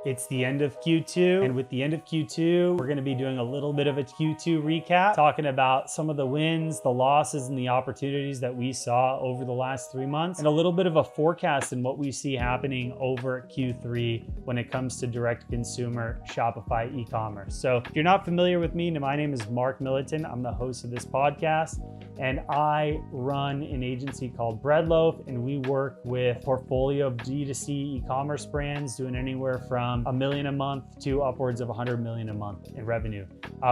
It's the end of Q2, and with the end of Q2, we're gonna be doing a little bit of a Q2 recap, talking about some of the wins, the losses, and the opportunities that we saw over the last 3 months, and a little bit of a forecast in what we see happening over Q3 when it comes to direct-to-consumer Shopify e-commerce. So if you're not familiar with me, my name is Mark Milutin. I'm the host of this podcast, and I run an agency called Breadloaf, and we work with a portfolio of D2C e-commerce brands doing anywhere from $1 million a month to upwards of $100 million a month in revenue.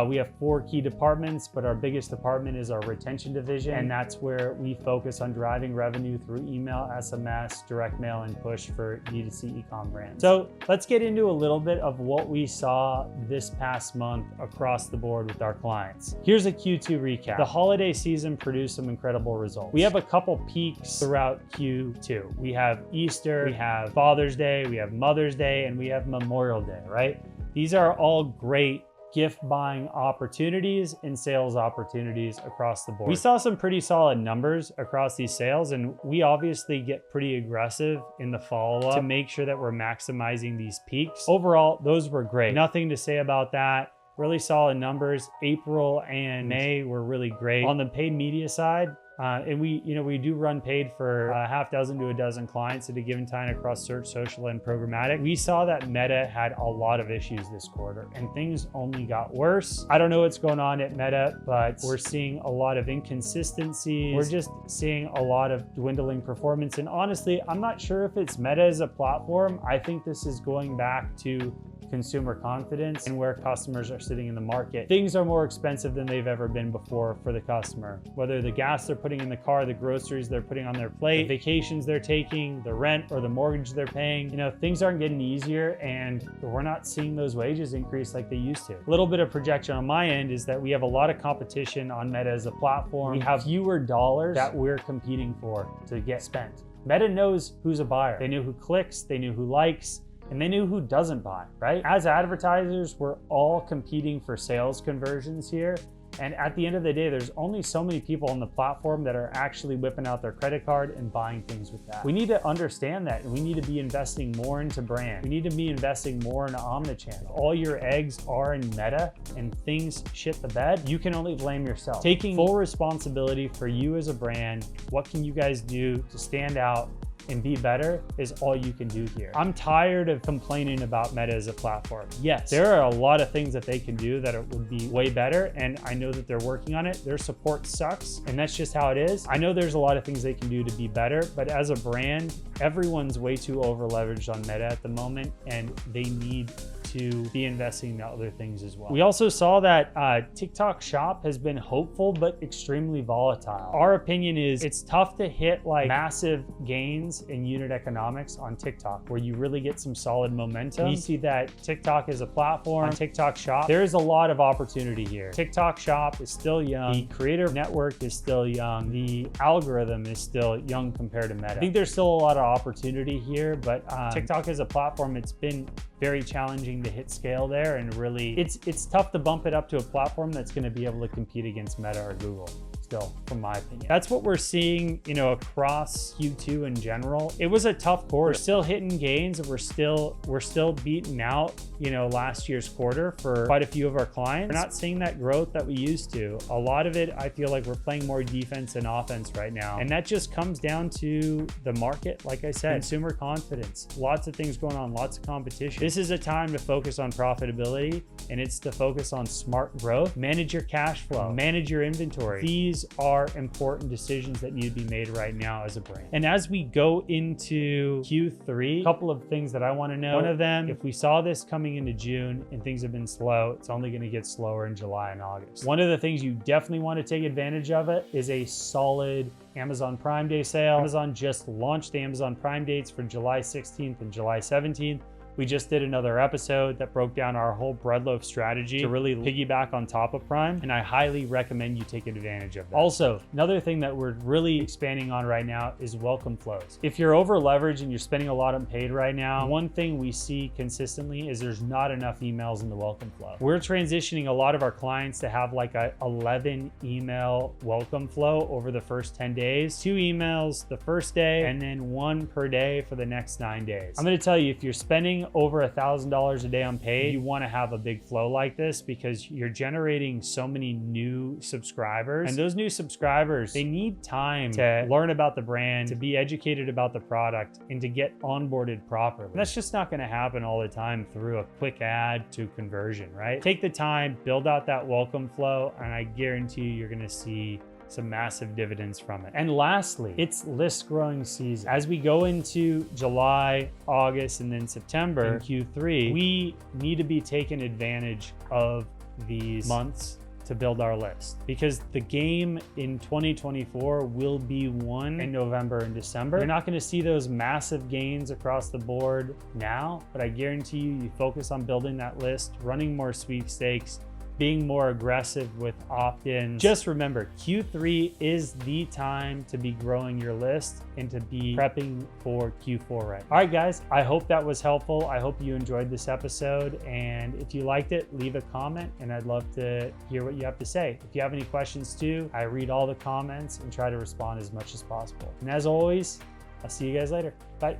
We have 4 key departments, but our biggest department is our retention division, and that's where we focus on driving revenue through email, SMS, direct mail, and push for D2C e-com brands. So let's get into a little bit of what we saw this past month across the board with our clients. Here's a Q2 recap. The holiday season produced some incredible results. We have a couple peaks throughout Q2. We have Easter, we have Father's Day, we have Mother's Day, and we have Memorial Day, right? These are all great gift buying opportunities and sales opportunities across the board. We saw some pretty solid numbers across these sales, and we obviously get pretty aggressive in the follow-up to make sure that we're maximizing these peaks. Overall, those were great. Nothing to say about that. Really solid numbers. April and May were really great. On the paid media side, and we do run paid for half dozen to a dozen clients at a given time across search, social, and programmatic. We saw that Meta had a lot of issues this quarter, and things only got worse. I don't know what's going on at Meta, but we're seeing a lot of inconsistencies. We're just seeing a lot of dwindling performance. And honestly, I'm not sure if it's Meta as a platform. I think this is going back to consumer confidence and where customers are sitting in the market. Things are more expensive than they've ever been before for the customer. Whether the gas they're putting in the car, the groceries they're putting on their plate, the vacations they're taking, the rent or the mortgage they're paying, things aren't getting easier, and we're not seeing those wages increase like they used to. A little bit of projection on my end is that we have a lot of competition on Meta as a platform. We have fewer dollars that we're competing for to get spent. Meta knows who's a buyer. They know who clicks, they know who likes, and they knew who doesn't buy, right? As advertisers, we're all competing for sales conversions here. And at the end of the day, there's only so many people on the platform that are actually whipping out their credit card and buying things with that. We need to understand that, and we need to be investing more into brand. We need to be investing more into omnichannel. All your eggs are in Meta and things shit the bed, you can only blame yourself. Taking full responsibility for you as a brand, what can you guys do to stand out and be better is all you can do here. I'm tired of complaining about Meta as a platform. Yes, there are a lot of things that they can do that would be way better, and I know that they're working on it. Their support sucks, and that's just how it is. I know there's a lot of things they can do to be better, but as a brand, everyone's way too over leveraged on Meta at the moment, and they need to be investing in other things as well. We also saw that TikTok Shop has been hopeful but extremely volatile. Our opinion is it's tough to hit like massive gains in unit economics on TikTok where you really get some solid momentum. You see that TikTok is a platform. On TikTok Shop, there is a lot of opportunity here. TikTok Shop is still young. The creator network is still young. The algorithm is still young compared to Meta. I think there's still a lot of opportunity here, but TikTok as a platform, it's been very challenging to hit scale there, and really it's tough to bump it up to a platform that's going to be able to compete against Meta or Google. Still, from my opinion. That's what we're seeing, across Q2 in general. It was a tough quarter. We're still hitting gains, and we're still beating out, last year's quarter for quite a few of our clients. We're not seeing that growth that we used to. A lot of it, I feel like we're playing more defense than offense right now. And that just comes down to the market, like I said, consumer confidence. Lots of things going on, lots of competition. This is a time to focus on profitability, and it's to focus on smart growth. Manage your cash flow, manage your inventory. These are important decisions that need to be made right now as a brand. And as we go into Q3, a couple of things that I want to know. One of them, if we saw this coming into June and things have been slow, it's only going to get slower in July and August. One of the things you definitely want to take advantage of it is a solid Amazon Prime Day sale. Amazon just launched the Amazon Prime dates for July 16th and July 17th. We just did another episode that broke down our whole Breadloaf strategy to really piggyback on top of Prime, and I highly recommend you take advantage of that. Also, another thing that we're really expanding on right now is welcome flows. If you're over leveraged and you're spending a lot on paid right now, one thing we see consistently is there's not enough emails in the welcome flow. We're transitioning a lot of our clients to have like a 11 email welcome flow over the first 10 days, 2 emails the first day, and then 1 per day for the next 9 days. I'm gonna tell you, if you're spending over $1,000 a day on paid, you want to have a big flow like this because you're generating so many new subscribers. And those new subscribers, they need time to learn about the brand, to be educated about the product, and to get onboarded properly. And that's just not going to happen all the time through a quick ad to conversion, right? Take the time, build out that welcome flow, and I guarantee you, you're going to see some massive dividends from it. And lastly, it's list growing season. As we go into July, August, and then September in Q3, we need to be taking advantage of these months to build our list, because the game in 2024 will be won in November and December. You're not going to see those massive gains across the board now, but I guarantee you focus on building that list, running more sweepstakes, being more aggressive with opt-ins. Just remember, Q3 is the time to be growing your list and to be prepping for Q4 right. All right, guys, I hope that was helpful. I hope you enjoyed this episode. And if you liked it, leave a comment and I'd love to hear what you have to say. If you have any questions too, I read all the comments and try to respond as much as possible. And as always, I'll see you guys later. Bye.